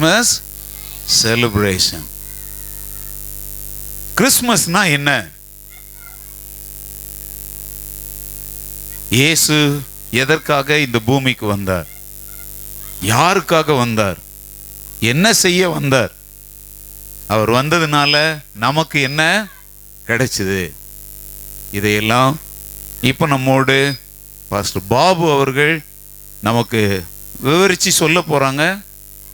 Christmas celebration. கிறிஸ்மஸ்னா என்ன? இயேசு எதற்காக இந்த பூமிக்கு வந்தார்? யாருக்காக வந்தார்? என்ன செய்ய வந்தார்? அவர் வந்ததுனால நமக்கு என்ன கிடைச்சது? இதையெல்லாம் இப்போ நம்மோடு பாஸ்டர் பாபு அவர்கள் நமக்கு விவரித்து சொல்ல போகிறாங்க.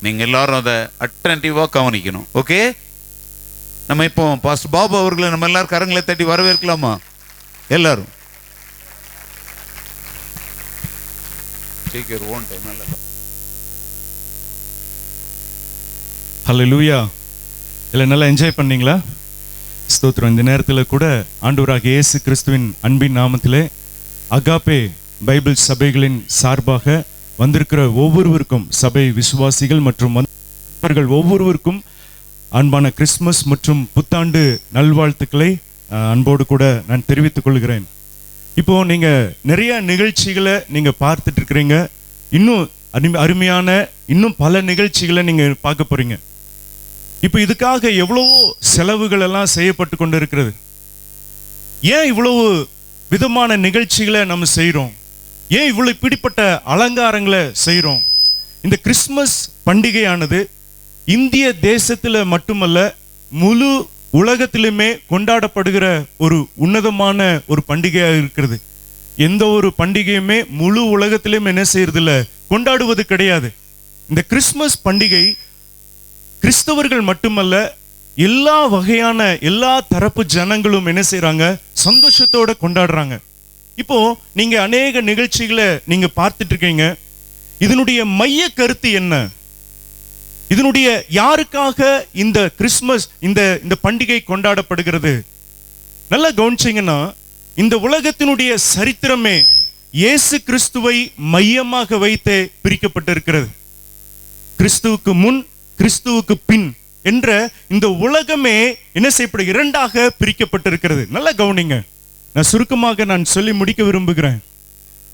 நீங்கள் எல்லாரும் அதை அட்டென்டிவாக கவனிக்கணும். ஓகே, நம்ம இப்போ பாஸ்டர் பாபு அவர்களை நம்ம எல்லாரும் கரங்களை தட்டி வரவேற்கலாமா? எல்லாரும் ஹல்லேலூயா. இல்லை நல்லா என்ஜாய் பண்ணீங்களா? ஸ்தோத்திரம். இந்த நேரத்தில் கூட ஆண்டவராகிய இயேசு கிறிஸ்துவின் அன்பின் நாமத்திலே அகாப்பே பைபிள் சபைகளின் சார்பாக வந்திருக்கிற ஒவ்வொருவருக்கும், சபை விசுவாசிகள் மற்றும் நண்பர்கள் ஒவ்வொருவருக்கும் அன்பான கிறிஸ்துமஸ் மற்றும் புத்தாண்டு நல்வாழ்த்துக்களை அன்போடு கூட நான் தெரிவித்துக் கொள்கிறேன். இப்போ நீங்க நிறைய நிகழ்ச்சிகளை நீங்க பார்த்துட்டு இருக்கிறீங்க. இன்னும் அருமையான இன்னும் பல நிகழ்ச்சிகளை நீங்க பார்க்க போறீங்க. இப்போ இதுக்காக எவ்வளவோ செலவுகள் எல்லாம் செய்யப்பட்டு கொண்டு இருக்கிறது. ஏன் இவ்வளவு விதமான நிகழ்ச்சிகளை நம்ம செய்கிறோம்? ஏன் இவ்வளவு பிடிப்பட்ட அலங்காரங்களை செய்கிறோம்? இந்த கிறிஸ்மஸ் பண்டிகையானது இந்திய தேசத்தில் மட்டுமல்ல, முழு உலகத்திலுமே கொண்டாடப்படுகிற ஒரு உன்னதமான ஒரு பண்டிகையாக இருக்கிறது. எந்த ஒரு பண்டிகையுமே முழு உலகத்திலும் என்ன செய்யறதில்ல, கொண்டாடுவது கிடையாது. இந்த கிறிஸ்மஸ் பண்டிகை கிறிஸ்தவர்கள் மட்டுமல்ல, எல்லா வகையான எல்லா தரப்பு ஜனங்களும் என்ன செய்யறாங்க, சந்தோஷத்தோட கொண்டாடுறாங்க. இப்போ நீங்க அநேக நிகழ்ச்சிகளை நீங்க பார்த்துட்டு இருக்கீங்க. இதனுடைய மைய கருத்து என்ன? இதனுடைய யாருக்காக இந்த கிறிஸ்மஸ் இந்த பண்டிகை கொண்டாடப்படுகிறது? நல்லா கவனிச்சீங்கன்னா, இந்த உலகத்தினுடைய சரித்திரமே இயேசு கிறிஸ்துவை மையமாக வைத்தே பிரிக்கப்பட்டிருக்கிறது. கிறிஸ்துவுக்கு முன், கிறிஸ்துவுக்கு பின் என்ற இந்த உலகமே என்ன செய்யப்படும், இரண்டாக பிரிக்கப்பட்டிருக்கிறது. நல்லா கவனிங்க. நான் சுருக்கமாக நான் சொல்லி முடிக்க விரும்புகிறேன்.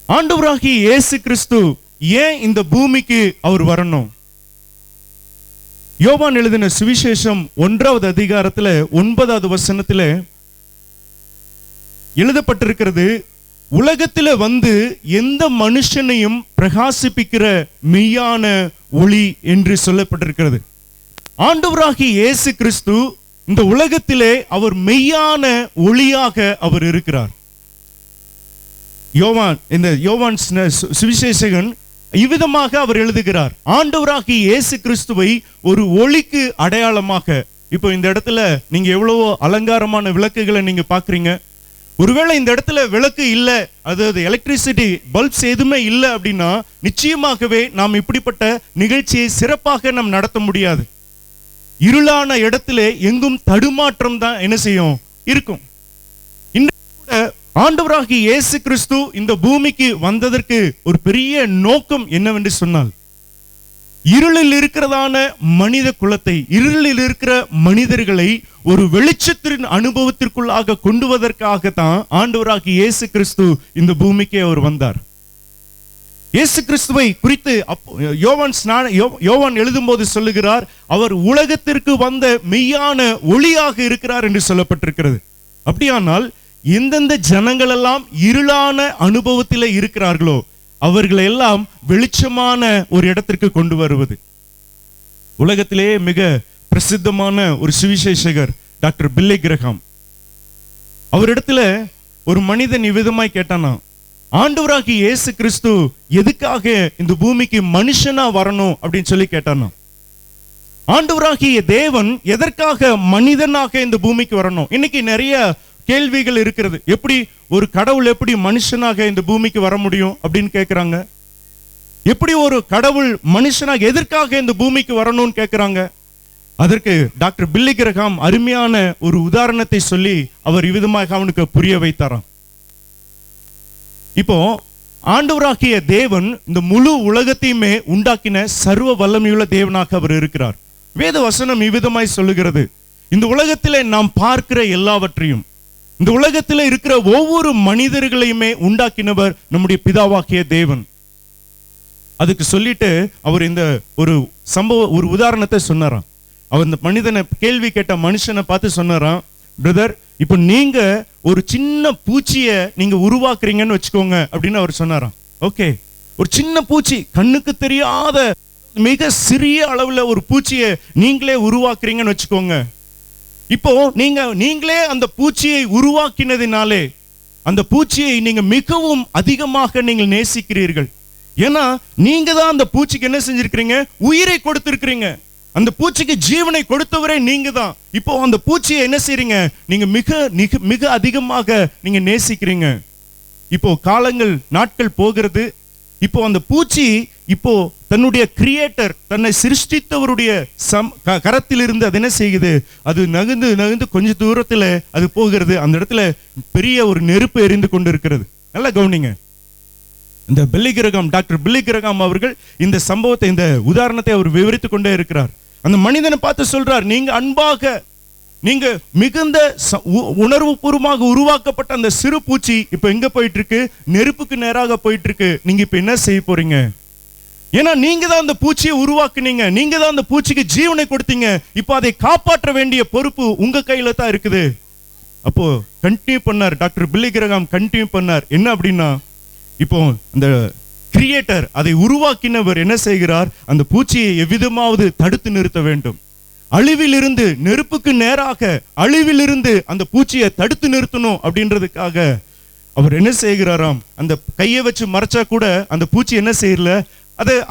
ஆண்டவராகிய இயேசு கிறிஸ்து ஏன் இந்த பூமிக்கு அவர் வரணும்? யோவான் எழுதின சுவிசேஷம் 1வது அதிகாரத்துல 9வது வசனத்துல எழுதப்பட்டிருக்கிறது, உலகத்துல வந்து எந்த மனுஷனையும் பிரகாசிப்பிக்கிற மெய்யான ஒளி என்று சொல்லப்பட்டிருக்கிறது. ஆண்டவராகிய இயேசு கிறிஸ்து இந்த உலகத்திலே அவர் மெய்யான ஒளியாக அவர் இருக்கிறார். யோவான் சுவிசேஷகன் இவ்விதமாக அவர் எழுதுகிறார், ஆண்டவராகிய இயேசு கிறிஸ்துவை ஒரு ஒளிக்கு அடையாளமாக. இப்போ இந்த இடத்துல நீங்க எவ்வளவோ அலங்காரமான விளக்குகளை நீங்க பாக்குறீங்க. ஒருவேளை இந்த இடத்துல விளக்கு இல்லை, அதாவது எலக்ட்ரிசிட்டி பல்ப்ஸ் எதுவுமே இல்லை அப்படின்னா நிச்சயமாகவே நாம் இப்படிப்பட்ட நிகழ்ச்சியை சிறப்பாக நாம் நடத்த முடியாது. இருளான இடத்துல எங்கும் தடுமாற்றம் தான் என்ன செய்யும், இருக்கும். ஆண்டவராகிய இயேசு கிறிஸ்து இந்த பூமிக்கு வந்ததற்கு ஒரு பெரிய நோக்கம் என்னவென்று சொன்னால், இருளில் இருக்கிறதான மனித குலத்தை, இருளில் இருக்கிற மனிதர்களை ஒரு வெளிச்சத்தின் அனுபவத்திற்குள்ளாக கொண்டுவதற்காக தான் ஆண்டவராகிய இயேசு கிறிஸ்து இந்த பூமிக்கு அவர் வந்தார். இயேசு கிறிஸ்துவை குறித்து யோவான் எழுதும் போது சொல்லுகிறார், அவர் உலகத்திற்கு வந்த மெய்யான ஒளியாக இருக்கிறார் என்று சொல்லப்பட்டிருக்கிறது. அப்படியானால் எந்தெந்த ஜனங்கள் எல்லாம் இருளான அனுபவத்தில் இருக்கிறார்களோ அவர்களை எல்லாம் வெளிச்சமான ஒரு இடத்திற்கு கொண்டு வருவது. உலகத்திலேயே மிக பிரசித்தமான ஒரு சுவிசேஷகர் டாக்டர் பில்லி கிரஹாம், அவரிடத்துல ஒரு மனிதன் இவ்விதமாய் கேட்டானா, ஆண்டவராகிய இயேசு கிறிஸ்து எதுக்காக இந்த பூமிக்கு மனுஷனா வரணும் அப்படின்னு சொல்லி கேட்டானா. ஆண்டவராகிய தேவன் எதற்காக மனிதனாக இந்த பூமிக்கு வரணும்? இன்னைக்கு நிறைய கேள்விகள் இருக்கிறது. எப்படி ஒரு கடவுள் எப்படி மனுஷனாக இந்த பூமிக்கு வர முடியும் அப்படின்னு கேட்கிறாங்க. எப்படி ஒரு கடவுள் மனுஷனாக எதற்காக இந்த பூமிக்கு வரணும்னு கேட்கிறாங்க. அதற்கு டாக்டர் பில்லி கிரஹாம் அருமையான ஒரு உதாரணத்தை சொல்லி அவர் இவ்விதமாக அவனுக்கு புரிய வைத்தாராம். இப்போ ஆண்டவராகிய தேவன் இந்த முழு உலகத்தையுமே உண்டாக்கின சர்வ வல்லமையுள்ள தேவனாக அவர் இருக்கிறார். வேத வசனம் இவ்விதமாய் சொல்லுகிறது, இந்த உலகத்திலே நாம் பார்க்கிற எல்லாவற்றையும், இந்த உலகத்தில் இருக்கிற ஒவ்வொரு மனிதர்களையுமே உண்டாக்கினவர் நம்முடைய பிதாவாகிய தேவன். அதுக்கு சொல்லிட்டு அவர் இந்த ஒரு ஒரு உதாரணத்தை சொன்னாராம். அவர் இந்த மனிதனை, கேள்வி கேட்ட மனுஷனை பார்த்து சொன்னாராம், பிரதர், இப்போ நீங்க ஒரு சின்ன பூச்சியை நீங்க உருவாக்குறீங்கன்னு வச்சுக்கோங்க அப்படின்னு அவர் சொன்னாராம். ஓகே, ஒரு சின்ன பூச்சி, கண்ணுக்கு தெரியாத மிக சிறிய அளவுல ஒரு பூச்சியை நீங்களே உருவாக்குறீங்கன்னு வச்சுக்கோங்க. இப்போ நீங்களே அந்த பூச்சியை உருவாக்கினதினாலே அந்த பூச்சியை நீங்க மிகவும் அதிகமாக நீங்கள் நேசிக்கிறீர்கள். ஏன்னா நீங்க தான் அந்த பூச்சிக்கு என்ன செஞ்சிருக்கிறீங்க? உயிரை கொடுத்திருக்கிறீங்க. அந்த பூச்சிக்கு ஜீவனை கொடுத்தவரே நீங்க தான். இப்போ அந்த பூச்சியை என்ன செய்றீங்க? நீங்க மிக மிக அதிகமாக நீங்க நேசிக்கிறீங்க. இப்போ காலங்கள், நாட்கள் போகிறது. இப்போ அந்த பூச்சி இப்போ தன்னுடைய கிரியேட்டர், தன்னை சிருஷ்டித்தவருடைய கரத்தில் இருந்து அது என்ன செய்யுது? அது நகர்ந்து நகர்ந்து கொஞ்ச தூரத்துல அது போகிறது. அந்த இடத்துல பெரிய ஒரு நெருப்பு எரிந்து கொண்டு இருக்கிறது. நல்லா கவனிங்க. இந்த டாக்டர் பில்லி கிரகாம் அவர்கள் இந்த சம்பவத்தை, இந்த உதாரணத்தை அவர் விவரித்துக் கொண்டே இருக்கிறார். அந்த மனிதனை பார்த்து சொல்றார், நீங்க அன்பாக, நீங்க மிகுந்த உணர்வு பூர்வமாக உருவாக்கப்பட்ட அந்த சிறு பூச்சி இப்ப எங்க போயிட்டு இருக்கு? நெருப்புக்கு நேராக போயிட்டு இருக்கு. நீங்க இப்ப என்ன செய்ய போறீங்க? ஏன்னா நீங்க தான் அந்த பூச்சியை உருவாக்குனீங்க, நீங்க தான் அந்த பூச்சிக்கு ஜீவனை கொடுத்தீங்க. இப்போ அதை காப்பாற்ற வேண்டிய பொறுப்பு உங்க கையில தான் இருக்குது. அப்போ கண்டினியூ பண்ணார் டாக்டர் பில்லி கிரகாம், கண்டினியூ பண்ணார். என்ன அப்படின்னா, இப்போ அந்த கிரியேட்டர், அதை உருவாக்கினவர் என்ன செய்கிறார்? அந்த பூச்சியை எவ்விதமாவது தடுத்து நிறுத்த வேண்டும். அழிவிலிருந்து, நெருப்புக்கு நேராக அழிவிலிருந்து அந்த பூச்சியை தடுத்து நிறுத்தணும் அப்படின்றதுக்காக அவர் என்ன செய்கிறாராம்? அந்த கையை வச்சு மறைச்சா கூட அந்த பூச்சி என்ன செய்யல,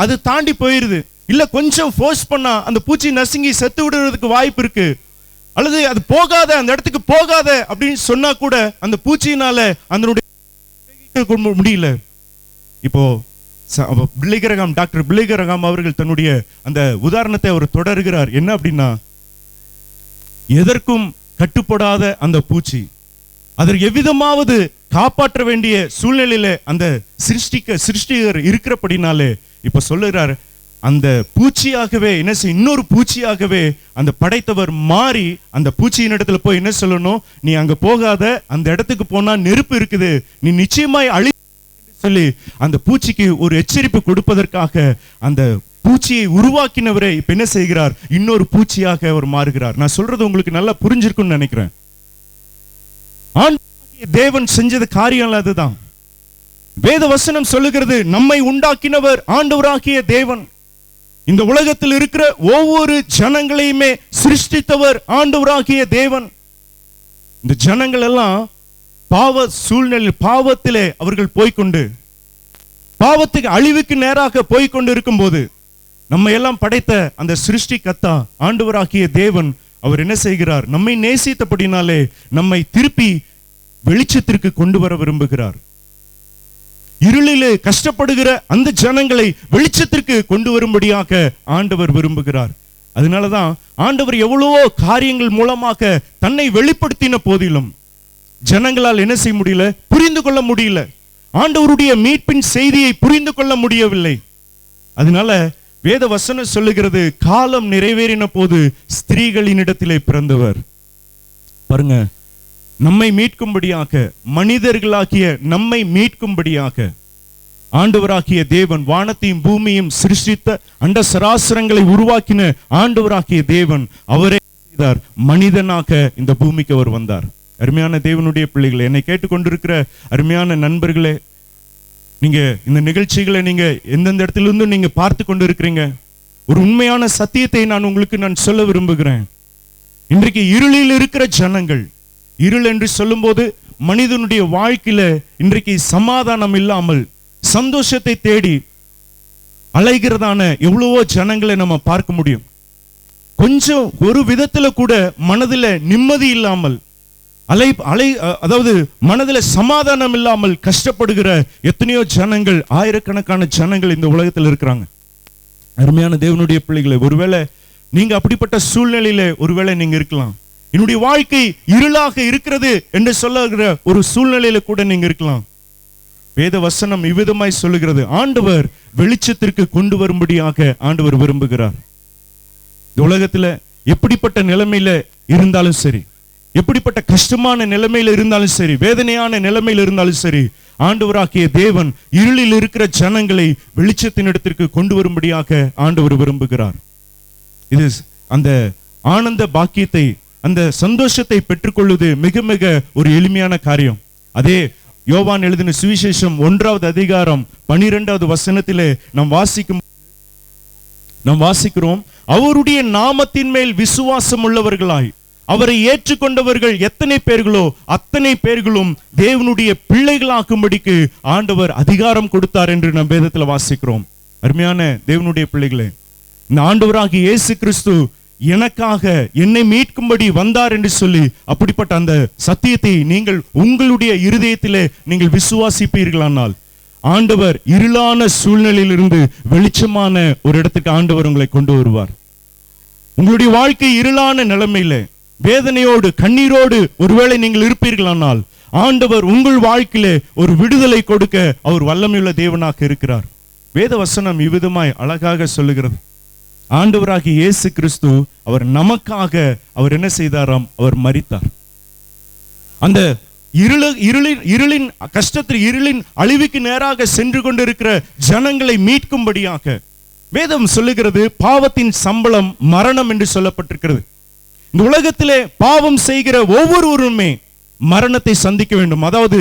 அது தாண்டி போயிருது. இல்ல கொஞ்சம் ஃபோர்ஸ் பண்ணா அந்த பூச்சி நசுங்கி செத்து விடுறதுக்கு வாய்ப்பு இருக்கு. அல்லது அது போகாத, அந்த இடத்துக்கு போகாத அப்படின்னு சொன்னா கூட அந்த பூச்சியினால அதனுடைய முடியல. இப்போ டாக்டர் பில்லி கிரகாம் அவர்கள் தன்னுடைய அந்த உதாரணத்தை அவர் தொடர்கிறார். என்ன அப்படின்னா, எதற்கும் கட்டுப்படாத அந்த பூச்சி, அதற்கு எவ்விதமாவது காப்பாற்ற வேண்டிய சூழ்நிலையில அந்த சிருஷ்டிகர் இருக்கிறபடினாலே இப்ப சொல்லுகிறார், அந்த பூச்சியாகவே என்ன செய்ய, இன்னொரு பூச்சியாகவே அந்த படைத்தவர் மாறி அந்த பூச்சியின் இடத்துல போய் என்ன சொல்லணும்? நீ அங்க போகாத, அந்த இடத்துக்கு போனா நெருப்பு இருக்குது, நீ நிச்சயமாய் அழி சொல்லி அந்த பூச்சிக்கு ஒரு எச்சரிப்பு கொடுப்பதற்காக அந்த பூச்சியை உருவாக்கினவரே இப்ப என்ன செய்கிறார்? இன்னொரு பூச்சியாக அவர் மாறுகிறார். நான் சொல்றது உங்களுக்கு நல்லா புரிஞ்சிருக்கும்னு நினைக்கிறேன். தேவன் செஞ்சது காரியம் அதுதான். வேத வசனம் சொல்லுகிறது, நம்மை உண்டாக்கினவர் ஆண்டவராகிய தேவன். இந்த உலகத்தில் இருக்கிற ஒவ்வொரு ஜனங்களையுமே சிருஷ்டித்தவர் ஆண்டவராகிய தேவன். இந்த ஜனங்கள் எல்லாம் பாவ சூழ்நிலை, பாவத்திலே அவர்கள் போய்கொண்டு, பாவத்துக்கு அழிவுக்கு நேராக போய்கொண்டு இருக்கும் போது நம்ம எல்லாம் படைத்த அந்த சிருஷ்டி கர்த்தா ஆண்டவராகிய தேவன் அவர் என்ன செய்கிறார்? நம்மை நேசித்தபடினாலே நம்மை திருப்பி வெளிச்சத்திற்கு கொண்டு வர விரும்புகிறார். இருளிலே கஷ்டப்படுகிற அந்த ஜனங்களை வெளிச்சத்திற்கு கொண்டு வரும்படியாக ஆண்டவர் விரும்புகிறார். அதனாலதான் ஆண்டவர் எவ்வளவோ காரியங்கள் மூலமாக தன்னை வெளிப்படுத்தின போதிலும் ஜனங்களால் என்ன செய்ய முடியல? புரிந்து கொள்ள முடியல. ஆண்டவருடைய மீட்பின் செய்தியை புரிந்து கொள்ள முடியவில்லை. அதனால வேத வசனம் சொல்லுகிறது, காலம் நிறைவேறின போது ஸ்திரீகளினிடத்திலே பிறந்தவர். பாருங்க, நம்மை மீட்கும்படியாக, மனிதர்களாகிய நம்மை மீட்கும்படியாக ஆண்டவராகிய தேவன் வானத்தையும் பூமியும் சிருஷ்டித்த அண்ட சராசரங்களை உருவாக்கின ஆண்டவராகிய தேவன் அவரே செய்தார். மனிதனாக இந்த பூமிக்கு அவர் வந்தார். அருமையான தேவனுடைய பிள்ளைகளை, என்னை கேட்டுக்கொண்டிருக்கிற அருமையான நண்பர்களே, நீங்க இந்த நிகழ்ச்சிகளை நீங்க எந்தெந்த இடத்துல இருந்து நீங்க பார்த்து கொண்டு இருக்கிறீங்க, ஒரு உண்மையான சத்தியத்தை நான் சொல்ல விரும்புகிறேன். இன்றைக்கு இருளில் இருக்கிற ஜனங்கள், இருள் என்று சொல்லும் போது மனிதனுடைய வாழ்க்கையில இன்றைக்கு சமாதானம் இல்லாமல் சந்தோஷத்தை தேடி அலைகிறதான எவ்வளவோ ஜனங்களை நம்ம பார்க்க முடியும். கொஞ்சம் ஒரு விதத்துல கூட மனதில் நிம்மதி இல்லாமல் அதாவது மனதில் சமாதானம் இல்லாமல் கஷ்டப்படுகிற எத்தனையோ ஜனங்கள், ஆயிரக்கணக்கான ஜனங்கள் இந்த உலகத்தில் இருக்கிறாங்க. அருமையான தேவனுடைய பிள்ளைகளை, ஒருவேளை நீங்க அப்படிப்பட்ட சூழ்நிலையில ஒருவேளை நீங்க இருக்கலாம். என்னுடைய வாழ்க்கை இருளாக இருக்கிறது என்று சொல்லுகிற ஒரு சூழ்நிலையில கூட நீங்க இருக்கலாம். வேத வசனம் இவ்விதமாய் சொல்லுகிறது, ஆண்டவர் வெளிச்சத்திற்கு கொண்டு வரும்படியாக ஆண்டவர் விரும்புகிறார். இந்த உலகத்துல எப்படிப்பட்ட நிலைமையில இருந்தாலும் சரி, எப்படிப்பட்ட கஷ்டமான நிலைமையில இருந்தாலும் சரி, வேதனையான நிலைமையில இருந்தாலும் சரி, ஆண்டவராகிய தேவன் இருளில் இருக்கிற ஜனங்களை வெளிச்சத்தின் இடத்திற்கு கொண்டு வரும்படியாக ஆண்டவர் விரும்புகிறார். இது அந்த ஆனந்த பாக்கியத்தை, அந்த சந்தோஷத்தை பெற்றுக்கொள்வது மிக மிக ஒரு எளிமையான காரியம். அதே யோவான் எழுதின சுவிசேஷம் 1வது அதிகாரம் 12வது வசனத்திலே நாம் வாசிக்கிறோம், அவருடைய நாமத்தின் மேல் விசுவாசம் உள்ளவர்களாய் அவரை ஏற்றுக்கொண்டவர்கள் எத்தனை பேர்களோ அத்தனை பேர்களும் தேவனுடைய பிள்ளைகளாக்கும்படிக்கு ஆண்டவர் அதிகாரம் கொடுத்தார் என்று நம் வேதத்தில் வாசிக்கிறோம். அருமையான தேவனுடைய பிள்ளைகளே, இந்த ஆண்டவராகிய இயேசு கிறிஸ்து எனக்காக என்னை மீட்கும்படி வந்தார் என்று சொல்லி அப்படிப்பட்ட அந்த சத்தியத்தை நீங்கள் உங்களுடைய இருதயத்திலே நீங்கள் விசுவாசிப்பீர்களானால் ஆண்டவர் இருளான சூழ்நிலையிலிருந்து வெளிச்சமான ஒரு இடத்துக்கு ஆண்டவர் உங்களை கொண்டு வருவார். உங்களுடைய வாழ்க்கை இருளான நிலைமையில வேதனையோடு கண்ணீரோடு ஒருவேளை நீங்கள் இருப்பீர்களானால் ஆண்டவர் உங்கள் வாழ்க்கையிலே ஒரு விடுதலை கொடுக்க அவர் வல்லமையுள்ள தேவனாக இருக்கிறார். வேத வசனம் இவ்விதமாய் அழகாக சொல்லுகிறது, ஆண்டவராகிய இயேசு கிறிஸ்து அவர் நமக்காக அவர் என்ன செய்தாராம்? அவர் மரித்தார். அந்த இருளின் கஷ்டத்தில், இருளின் அழிவுக்கு நேராக சென்று கொண்டிருக்கிற ஜனங்களை மீட்கும்படியாக வேதம் சொல்லுகிறது, பாவத்தின் சம்பளம் மரணம் என்று சொல்லப்பட்டிருக்கிறது. இந்த உலகத்திலே பாவம் செய்கிற ஒவ்வொருவருமே மரணத்தை சந்திக்க வேண்டும், அதாவது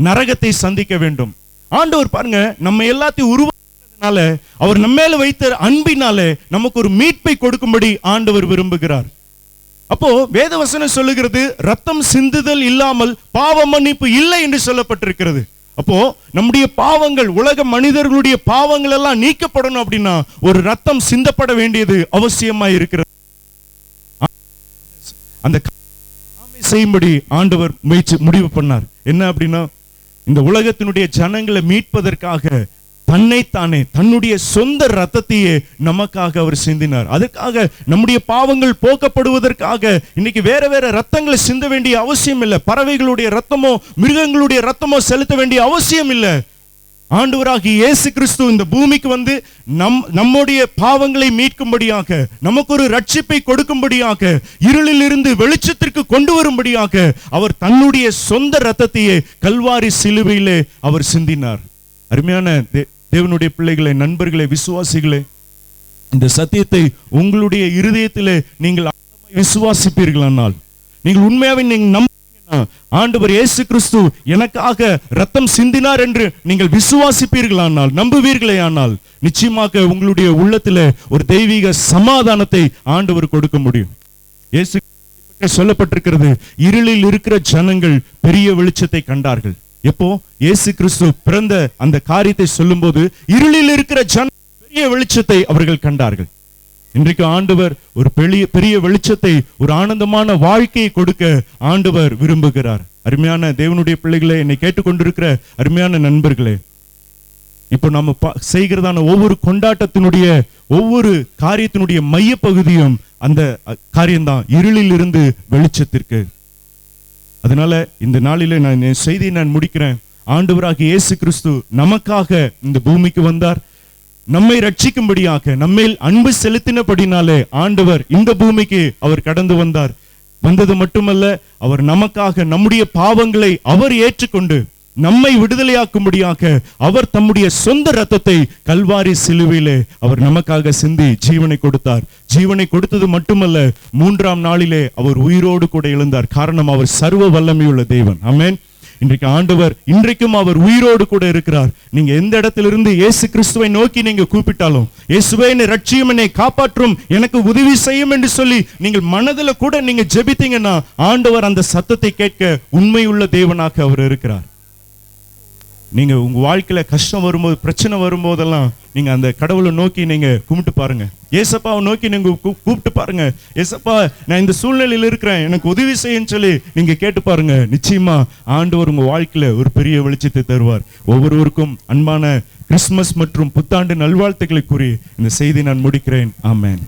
நரகத்தை சந்திக்க வேண்டும். ஆண்டவர் பாருங்க, நம்ம எல்லாத்தையும் உருவாக்கினால, அவர் நம்ம மேல வைத்த அன்பினாலே நமக்கு ஒரு மீட்பை கொடுக்கும்படி ஆண்டவர் விரும்புகிறார். அப்போ வேதவசனம் சொல்லுகிறது, ரத்தம் சிந்துதல் இல்லாமல் பாவ மன்னிப்பு இல்லை என்று சொல்லப்பட்டிருக்கிறது. அப்போ நம்முடைய பாவங்கள், உலக மனிதர்களுடைய பாவங்கள் எல்லாம் நீக்கப்படணும் அப்படின்னா ஒரு ரத்தம் சிந்தப்பட வேண்டியது அவசியமா இருக்கிறது. அந்த செய்யும்படி ஆண்டவர் முடிவு பண்ணார். என்ன அப்படின்னா, இந்த உலகத்தினுடைய ஜனங்களை மீட்பதற்காக தன்னைத்தானே, தன்னுடைய சொந்த ரத்தத்தையே நமக்காக அவர் சிந்தினார். அதற்காக நம்முடைய பாவங்கள் போக்கப்படுவதற்காக இன்னைக்கு வேற வேற ரத்தங்களை சிந்த வேண்டிய அவசியம் இல்லை. பறவைகளுடைய ரத்தமோ மிருகங்களுடைய ரத்தமோ செலுத்த வேண்டிய அவசியம் இல்லை. ஆண்டவராகிய இயேசு கிறிஸ்து இந்த பூமிக்கு வந்து நம்முடைய பாவங்களை மீட்கும்படியாக, நமக்கு ஒரு ரட்சிப்பை கொடுக்கும்படியாக, இருளில் இருந்து வெளிச்சத்திற்கு கொண்டு வரும்படியாக அவர் தன்னுடைய சொந்த ரத்தத்தையே கல்வாரி சிலுவையிலே அவர் சிந்தினார். அருமையான தேவனுடைய பிள்ளைகளே, நண்பர்களே, விசுவாசிகளே, இந்த சத்தியத்தை உங்களுடைய இருதயத்திலே நீங்கள் விசுவாசிப்பீர்களானால், நீங்கள் உண்மையாவே நீங்க நம்புவீங்கன்னா, ஆண்டவர் இயேசு கிறிஸ்து எனக்காக ரத்தம் சிந்தினார் என்று நீங்கள் விசுவாசிப்பீர்களானால், நம்புவீர்களே ஆனால், நிச்சயமாக உங்களுடைய உள்ளத்திலே ஒரு தெய்வீக சமாதானத்தை ஆண்டவர் கொடுக்க முடியும். இயேசு சொல்லப்பட்டிருக்கிறது, இருளில் இருக்கிற ஜனங்கள் பெரிய வெளிச்சத்தை கண்டார்கள். எப்போ இயேசு கிறிஸ்து பிறந்த அந்த காரியத்தை சொல்லும் போது இருளில் இருக்கிற ஜனங்கள் பெரிய வெளிச்சத்தை அவர்கள் கண்டார்கள். இன்றைக்கு ஆண்டவர் ஒரு பெரிய வெளிச்சத்தை, ஒரு ஆனந்தமான வாழ்க்கையை கொடுக்க ஆண்டவர் விரும்புகிறார். அருமையான தேவனுடைய பிள்ளைகளே, என்னை கேட்டுக்கொண்டிருக்கிற அருமையான நண்பர்களே, இப்போ நம்ம செய்கிறதான ஒவ்வொரு கொண்டாட்டத்தினுடைய ஒவ்வொரு காரியத்தினுடைய மைய பகுதியும் அந்த காரியம்தான், இருளில் இருந்து வெளிச்சத்திற்கு. அதனால இந்த நாளிலே நான் செய்தியை நான் முடிக்கிறேன். ஆண்டவராகிய இயேசு கிறிஸ்து நமக்காக இந்த பூமிக்கு வந்தார். நம்மை ரட்சிக்கும்படியாக, நம்மேல் அன்பு செலுத்தினபடினாலே ஆண்டவர் இந்த பூமிக்கு அவர் கடந்து வந்தார். வந்தது மட்டுமல்ல, அவர் நமக்காக நம்முடைய பாவங்களை அவர் ஏற்றுக்கொண்டு நம்மை விடுதலையாக்கும்படியாக அவர் தம்முடைய சொந்த ரத்தத்தை கல்வாரி சிலுவையிலே அவர் நமக்காக சிந்தி ஜீவனை கொடுத்தார். ஜீவனை கொடுத்தது மட்டுமல்ல, 3ஆம் நாளிலே அவர் உயிரோடு கூட எழுந்தார். காரணம், அவர் சர்வ வல்லமையுள்ள தேவன். ஆமென். இன்றைக்கு ஆண்டவர் இன்றைக்கும் அவர் உயிரோடு கூட இருக்கிறார். நீங்க எந்த இடத்திலிருந்து இயேசு கிறிஸ்துவை நோக்கி நீங்க கூப்பிட்டாலும், இயேசுவே என்னை ரட்சியும், என்னை காப்பாற்றும், எனக்கு உதவி செய்யும் என்று சொல்லி நீங்கள் மனதில் கூட நீங்க ஜெபித்தீங்கன்னா ஆண்டவர் அந்த சத்தத்தை கேட்க உண்மையுள்ள தேவனாக அவர் இருக்கிறார். நீங்க உங்க வாழ்க்கையில கஷ்டம் வரும்போது, பிரச்சனை வரும்போதெல்லாம் நீங்க அந்த கடவுளை நோக்கி நீங்க கும்பிட்டு பாருங்க. ஏசப்பாவை நோக்கி நீங்க கூப்பிட்டு பாருங்க, ஏசப்பா நான் இந்த சூழ்நிலையில் இருக்கிறேன், எனக்கு உதவி செய்யுன்னு சொல்லி நீங்க கேட்டு பாருங்க. நிச்சயமா ஆண்டவர் உங்க வாழ்க்கையில ஒரு பெரிய வெளிச்சத்தை தருவார். ஒவ்வொருவருக்கும் அன்பான கிறிஸ்துமஸ் மற்றும் புத்தாண்டு நல்வாழ்த்துக்களை கூறி இந்த செய்தி நான் முடிக்கிறேன். ஆமென்.